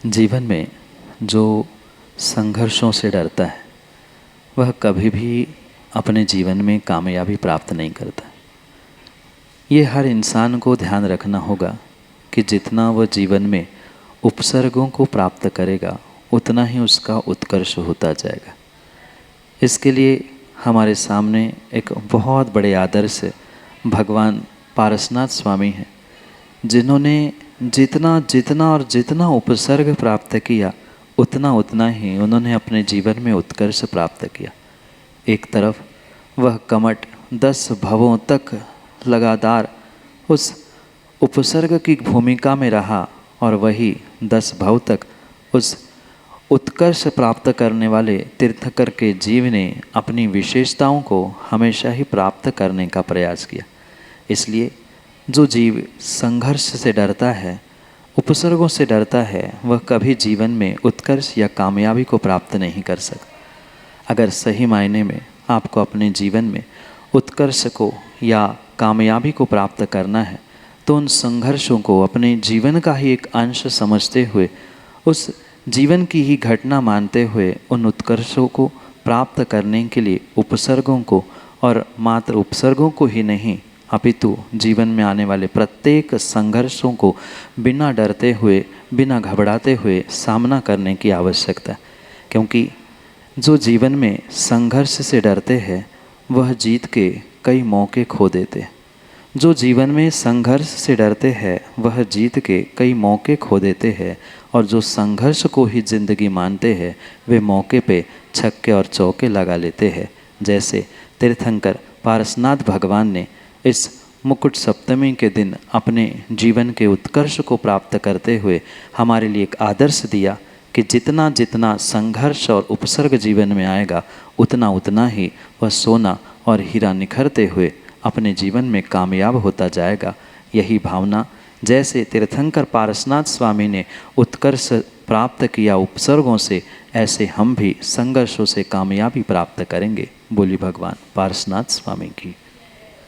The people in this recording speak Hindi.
जीवन में जो संघर्षों से डरता है वह कभी भी अपने जीवन में कामयाबी प्राप्त नहीं करता। ये हर इंसान को ध्यान रखना होगा कि जितना वह जीवन में उपसर्गों को प्राप्त करेगा उतना ही उसका उत्कर्ष होता जाएगा। इसके लिए हमारे सामने एक बहुत बड़े आदर्श भगवान पारसनाथ स्वामी हैं, जिन्होंने जितना जितना और जितना उपसर्ग प्राप्त किया उतना उतना ही उन्होंने अपने जीवन में उत्कर्ष प्राप्त किया। एक तरफ वह कमठ 10 भवों तक लगातार उस उपसर्ग की भूमिका में रहा और वही 10 भव तक उस उत्कर्ष प्राप्त करने वाले तीर्थकर के जीव ने अपनी विशेषताओं को हमेशा ही प्राप्त करने का प्रयास किया। इसलिए जो जीव संघर्ष से डरता है, उपसर्गों से डरता है, वह कभी जीवन में उत्कर्ष या कामयाबी को प्राप्त नहीं कर सकता। अगर सही मायने में आपको अपने जीवन में उत्कर्ष को या कामयाबी को प्राप्त करना है तो उन संघर्षों को अपने जीवन का ही एक अंश समझते हुए, उस जीवन की ही घटना मानते हुए उन उत्कर्षों को प्राप्त करने के लिए उपसर्गों को, और मात्र उपसर्गों को ही नहीं अपितु जीवन में आने वाले प्रत्येक संघर्षों को बिना डरते हुए, बिना घबराते हुए सामना करने की आवश्यकता है। क्योंकि जो जीवन में संघर्ष से डरते हैं वह जीत के कई मौके खो देते हैं। जो जीवन में संघर्ष से डरते हैं वह जीत के कई मौके खो देते हैं, और जो संघर्ष को ही जिंदगी मानते हैं वे मौके पे छक्के और चौके लगा लेते हैं। जैसे तीर्थंकर पारसनाथ भगवान ने इस मुकुट सप्तमी के दिन अपने जीवन के उत्कर्ष को प्राप्त करते हुए हमारे लिए एक आदर्श दिया कि जितना जितना संघर्ष और उपसर्ग जीवन में आएगा उतना उतना ही वह सोना और हीरा निखरते हुए अपने जीवन में कामयाब होता जाएगा। यही भावना जैसे तीर्थंकर पारसनाथ स्वामी ने उत्कर्ष प्राप्त किया उपसर्गों से, ऐसे हम भी संघर्षों से कामयाबी प्राप्त करेंगे। बोली भगवान पारसनाथ स्वामी की।